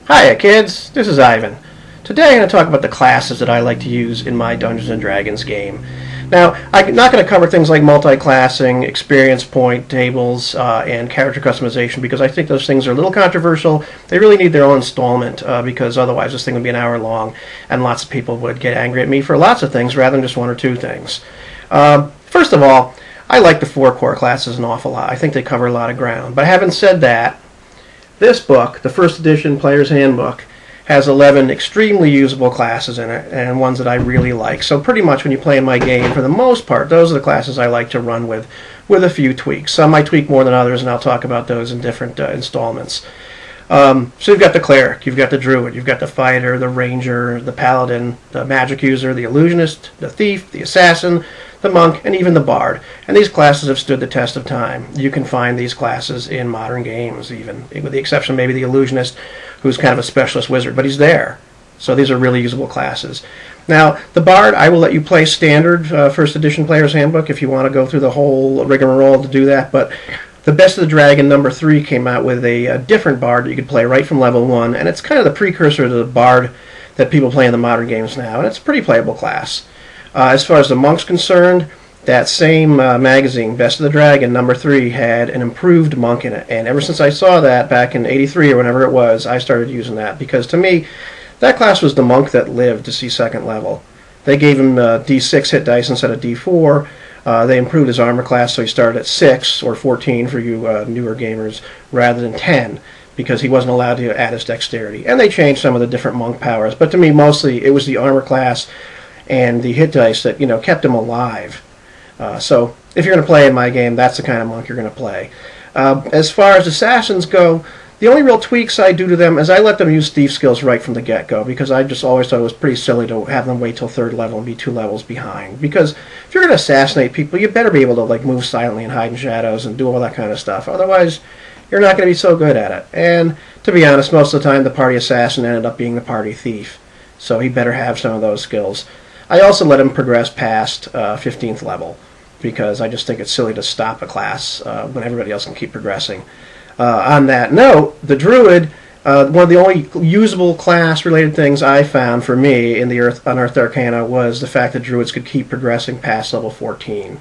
Hiya kids, this is Ivan. Today I'm going to talk about the classes that I like to use in my Dungeons & Dragons game. Now, I'm not going to cover things like multi-classing, experience point tables, and character customization because I think those things are a little controversial. They really need their own installment because otherwise this thing would be an hour long and lots of people would get angry at me for lots of things rather than just one or two things. First of all, I like the 4 core classes an awful lot. I think they cover a lot of ground. But having said that, this book, the first edition Player's Handbook, has 11 extremely usable classes in it, and ones that I really like. So pretty much when you play in my game, for the most part, those are the classes I like to run with a few tweaks. Some I tweak more than others, and I'll talk about those in different installments. So you've got the Cleric, you've got the Druid, you've got the Fighter, the Ranger, the Paladin, the Magic User, the Illusionist, the Thief, the Assassin, the Monk, and even the Bard. And these classes have stood the test of time. You can find these classes in modern games, even, with the exception of maybe the Illusionist, who's kind of a specialist wizard, but he's there. So these are really usable classes. Now, the Bard, I will let you play standard first edition Player's Handbook if you want to go through the whole rigmarole to do that, but the Best of the Dragon #3 came out with a different Bard that you could play right from level 1, and it's kind of the precursor to the Bard that people play in the modern games now, and it's a pretty playable class. As far as the Monk's concerned, that same magazine, Best of the Dragon #3, had an improved Monk in it, and ever since I saw that back in '83 or whenever it was, I started using that, because to me, that class was the Monk that lived to see second level. They gave him D6 hit dice instead of D4. They improved his armor class, so he started at 6 or 14 for you newer gamers rather than 10, because he wasn't allowed to add his dexterity. And they changed some of the different Monk powers, but to me mostly it was the armor class and the hit dice that kept him alive. So if you're going to play in my game, that's the kind of Monk you're going to play. As far as Assassins go, the only real tweaks I do to them is I let them use thief skills right from the get-go, because I just always thought it was pretty silly to have them wait till 3rd level and be 2 levels behind. Because if you're going to assassinate people, you better be able to move silently and hide in shadows and do all that kind of stuff. Otherwise, you're not going to be so good at it. And to be honest, most of the time the party assassin ended up being the party thief. So he better have some of those skills. I also let him progress past 15th level, because I just think it's silly to stop a class when everybody else can keep progressing. On that note, the Druid, one of the only usable class-related things I found for me in the Unearthed Arcana was the fact that Druids could keep progressing past level 14.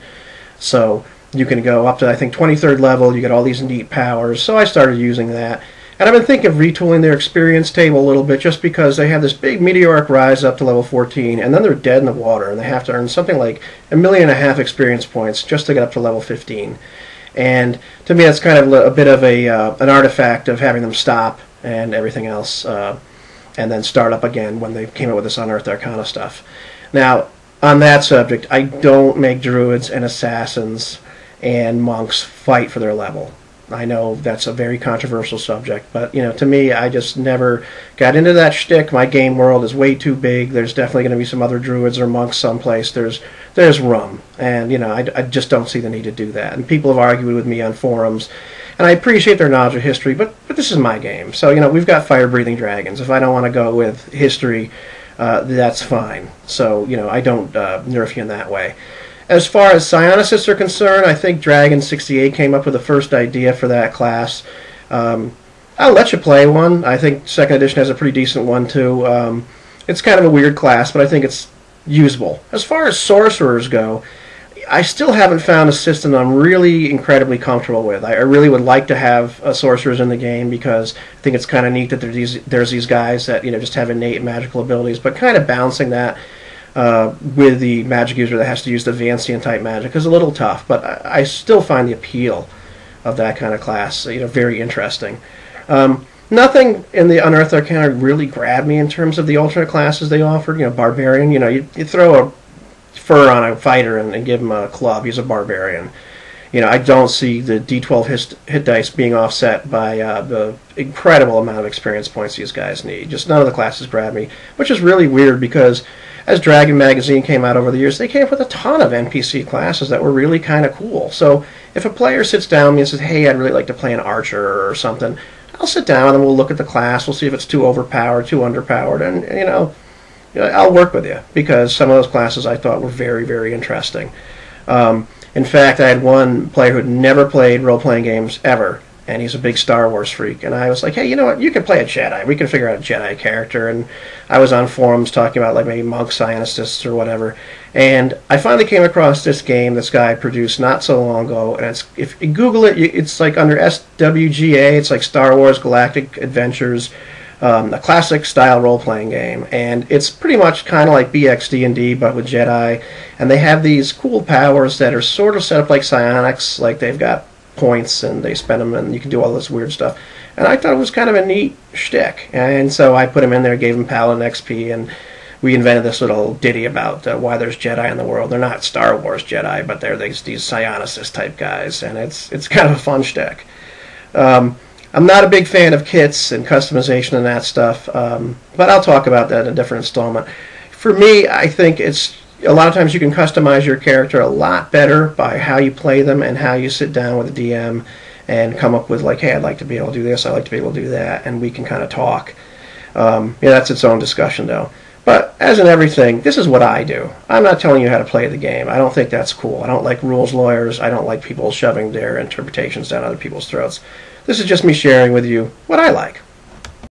So you can go up to, I think, 23rd level, you get all these neat powers, so I started using that. And I've been thinking of retooling their experience table a little bit, just because they have this big meteoric rise up to level 14, and then they're dead in the water, and they have to earn something like 1.5 million experience points just to get up to level 15. And to me, that's kind of a bit of an artifact of having them stop and everything else, and then start up again when they came out with this Unearthed Arcana stuff. Now, on that subject, I don't make Druids and Assassins and Monks fight for their level. I know that's a very controversial subject, but to me, I just never got into that shtick. My game world is way too big. There's definitely going to be some other Druids or Monks someplace. There's room, and I just don't see the need to do that. And people have argued with me on forums, and I appreciate their knowledge of history, but this is my game. So we've got fire-breathing dragons. If I don't want to go with history, that's fine. So I don't nerf you in that way. As far as psionicists are concerned, I think Dragon 68 came up with the first idea for that class. I'll let you play one. I think 2nd edition has a pretty decent one too. It's kind of a weird class, but I think it's usable. As far as sorcerers go, I still haven't found a system I'm really incredibly comfortable with. I really would like to have sorcerers in the game, because I think it's kind of neat that there's these guys that just have innate magical abilities, but kind of balancing that with the magic user that has to use the Vancian type magic is a little tough, but I still find the appeal of that kind of class very interesting. Nothing in the Unearthed Arcana really grabbed me in terms of the alternate classes they offered. Barbarian, you throw a fur on a fighter and give him a club, he's a barbarian. I don't see the D12 hit dice being offset by the incredible amount of experience points these guys need. Just none of the classes grab me, which is really weird, because as Dragon Magazine came out over the years, they came up with a ton of NPC classes that were really kind of cool. So if a player sits down with me and says, hey, I'd really like to play an archer or something, I'll sit down and we'll look at the class, we'll see if it's too overpowered, too underpowered, and I'll work with you, because some of those classes I thought were very, very interesting. In fact, I had one player who had never played role-playing games ever, and he's a big Star Wars freak. And I was like, hey, you know what? You can play a Jedi. We can figure out a Jedi character. And I was on forums talking about like maybe monk scientists or whatever. And I finally came across this game this guy produced not so long ago. And it's, if you Google it, it's like under SWGA. It's like Star Wars Galactic Adventures. A classic style role-playing game, and it's pretty much kind of like BXD&D but with Jedi, and they have these cool powers that are sort of set up like psionics, like they've got points and they spend them and you can do all this weird stuff, and I thought it was kind of a neat shtick, and so I put him in there, gave him Paladin XP, and we invented this little ditty about why there's Jedi in the world. They're not Star Wars Jedi, but they're these psionicist type guys, and it's kind of a fun shtick. I'm not a big fan of kits and customization and that stuff, but I'll talk about that in a different installment. For me, I think it's a lot of times you can customize your character a lot better by how you play them and how you sit down with the DM and come up with like, hey, I'd like to be able to do this, I'd like to be able to do that, and we can kind of talk. Yeah, that's its own discussion, though. But as in everything, this is what I do. I'm not telling you how to play the game. I don't think that's cool. I don't like rules lawyers. I don't like people shoving their interpretations down other people's throats. This is just me sharing with you what I like.